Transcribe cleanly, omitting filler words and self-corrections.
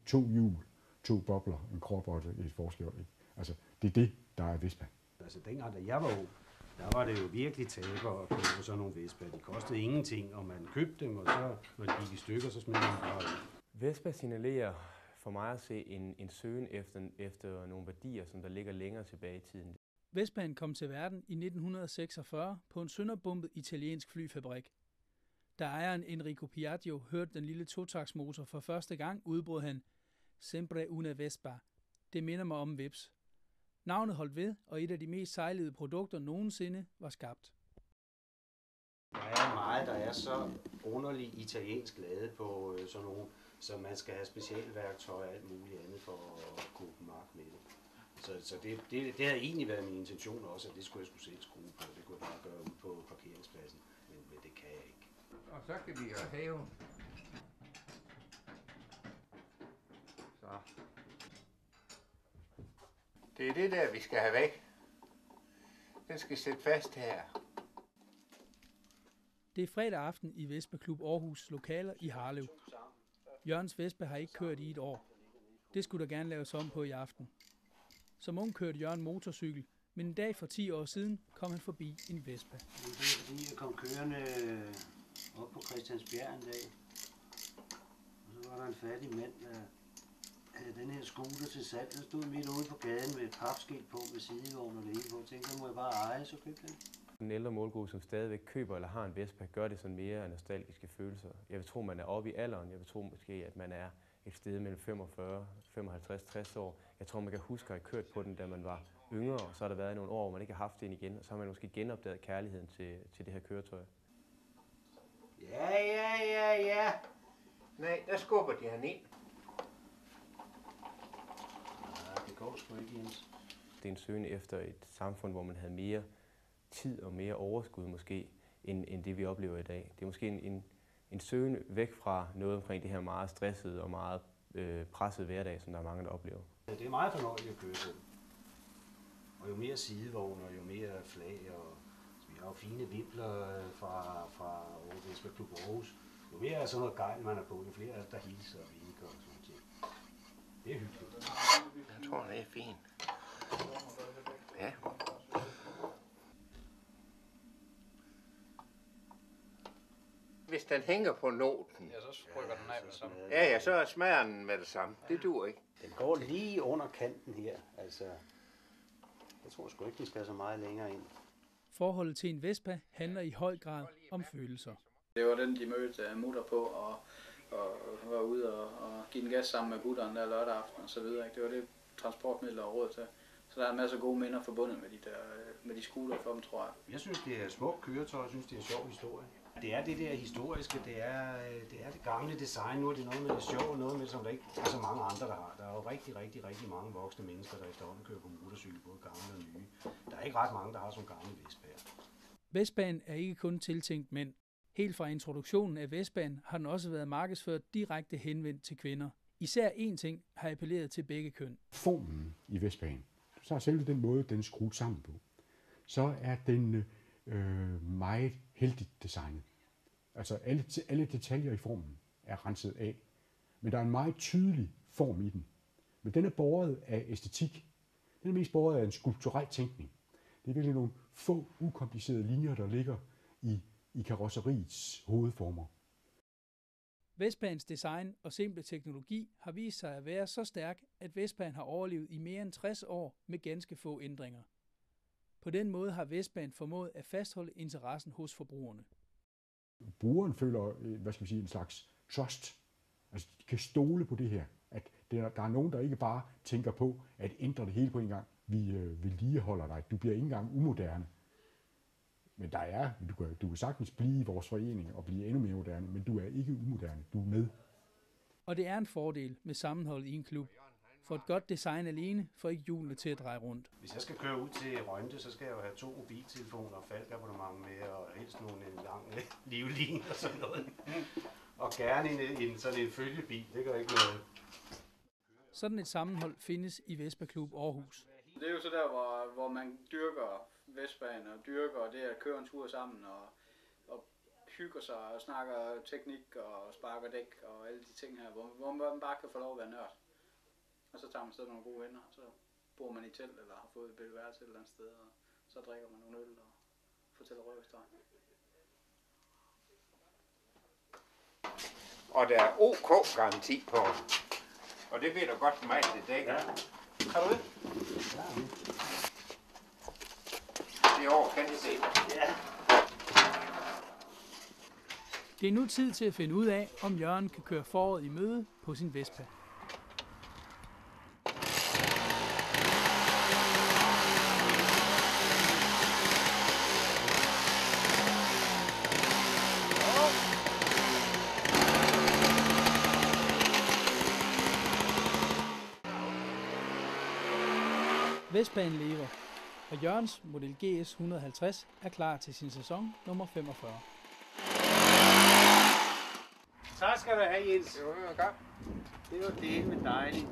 2 hjul, 2 bobler, en kråbotte, et forskjort. Altså, det er det, der er Vespa. Altså, dengang, da jeg var ung, der var det jo virkelig taber at købe sådan nogle Vespa. De kostede ingenting, og man købte dem, og så, når de gik i stykker, så smed man bare ud. Vespa signalerer for mig at se en søgen efter nogle værdier, som der ligger længere tilbage i tiden. Vespaen kom til verden i 1946 på en sønderbumpet italiensk flyfabrik. Da ejeren Enrico Piaggio hørte den lille totaktsmotor for første gang, udbrød han Sempre una Vespa. Det minder mig om Vips. Navnet holdt ved, og et af de mest sejlede produkter nogensinde var skabt. Der er meget, der er så underligt italiensk lavet på sådan nogle, så man skal have specialværktøj og alt muligt andet for at kunne mark med det. Så det har egentlig været min intention også, at det skulle jeg selv skrue på. Det kunne jeg bare gøre ud på parkeringspladsen, men det kan jeg ikke. Og så kan vi jo hæve. Så. Det er det der, vi skal have væk. Den skal sætte fast her. Det er fredag aften i Vespa Klub Aarhus lokaler i Harlev. Jørgens Vespa har ikke kørt i et år. Det skulle der gerne laves om på i aften. Som ung kørte Jørgen motorcykel, men en dag for 10 år siden kom han forbi en Vespa. Det er fordi, jeg kom kørende op på Christiansbjerg en dag. Og så var der en fattig mand, der havde den her scooter til salg. Den stod midt ude på gaden med et papskilt på med sidevogn og det hele på. Jeg tænkte, den må jeg bare eje, så købte den. Den ældre målgruppe, som stadigvæk køber eller har en Vespa, gør det sådan mere nostalgiske følelser. Jeg vil tro, man er oppe i alderen. Jeg vil tro måske, at man er et sted mellem 45, 55, 60 år. Jeg tror, man kan huske at have kørt på den, da man var yngre, og så har der været nogle år, hvor man ikke har haft den igen, og så har man måske genopdaget kærligheden til det her køretøj. Ja. Nej, der skubber de han ind. Nej, det går sgu ikke, Jens. Det er en søgen efter et samfund, hvor man havde mere tid og mere overskud måske, end det vi oplever i dag. Det er måske en søgen væk fra noget omkring det her meget stressede og meget pressede hverdag, som der er mange, der oplever. Det er meget fornøjeligt at køre på. Og jo mere sidevogn og jo mere flag, og vi har jo fine vimpler fra Vespa Klub Aarhus. Jo mere sådan noget gejl, man er på, jo flere der hilser og vinker og sådan noget. Det er hyggeligt. Jeg tror, det er fint. Ja. Hvis den hænger på noten, ja, så rykker den af med det samme. Ja, så smager den med det samme. Det duer ikke. Den går lige under kanten her. Altså, jeg tror sgu ikke, den skal så meget længere ind. Forholdet til en Vespa handler i høj grad om følelser. Det var den, de mødte mutter på, og var ude og give en gas sammen med gutteren der lørdag aften og så videre. Det var det transportmiddel og råd til. Så der er en masse gode minder forbundet med de scooter for dem, tror jeg. Jeg synes, det er smukt køretøj, jeg synes, det er en sjov historie. Det er det der historiske, det er det gamle design. Nu er det noget med det sjove, noget med, som der ikke er så mange andre, der har. Der er jo rigtig mange voksne mennesker, der efterhånden kører på motorcykel, både gamle og nye. Der er ikke ret mange, der har sådan gamle Vespaer. Vespaen er ikke kun tiltænkt mænd. Helt fra introduktionen af Vespaen har den også været markedsført direkte henvendt til kvinder. Især én ting har appelleret til begge køn. Formen i Vespaen, så er selve den måde, den er skruet sammen på, så er den meget heldigt designet. Altså alle detaljer i formen er renset af, men der er en meget tydelig form i den. Men den er båret af æstetik. Den er mest båret af en skulpturel tænkning. Det er virkelig nogle få ukomplicerede linjer, der ligger i karosseriets hovedformer. Vespaens design og simple teknologi har vist sig at være så stærk, at Vespaen har overlevet i mere end 60 år med ganske få ændringer. På den måde har Vespaen formået at fastholde interessen hos forbrugerne. Brugeren føler, en slags trust. Altså, de kan stole på det her. At der er nogen, der ikke bare tænker på at ændre det hele på en gang. Vi vedligeholder dig. Du bliver ikke engang umoderne. Men du kan sagtens blive i vores forening og blive endnu mere moderne, men du er ikke umoderne. Du er med. Og det er en fordel med sammenholdet i en klub. For et godt design alene får ikke hjulene til at dreje rundt. Hvis jeg skal køre ud til Rønte, så skal jeg jo have 2 mobiltelefoner og falkabonnement med, og helst nogle lang livline og sådan noget. Og gerne sådan en følgebil, det gør ikke noget. Sådan et sammenhold findes i Vespa Klub Aarhus. Det er jo så der, hvor man dyrker Vespaen og dyrker det at køre en tur sammen og hygger sig og snakker teknik og sparker dæk og alle de ting her, hvor man bare kan få lov at være nørd. Og så tager man stadig nogle gode venner, og så bor man i telt eller har fået et bilværelse et eller andet sted, og så drikker man nogle øl og fortæller røverhistorier. Og der er OK-garanti på. Og det ved du godt meget, det dækker. Ja. Har du det? Det år kan I se. Ja. Det er nu tid til at finde ud af, om Jørgen kan køre foråret i møde på sin Vespa. Vespaen lever, og Jørgens Model GS 150 er klar til sin sæson nummer 45. Tak skal du have, Jens. Det var jo godt. Det var delt med dejligt.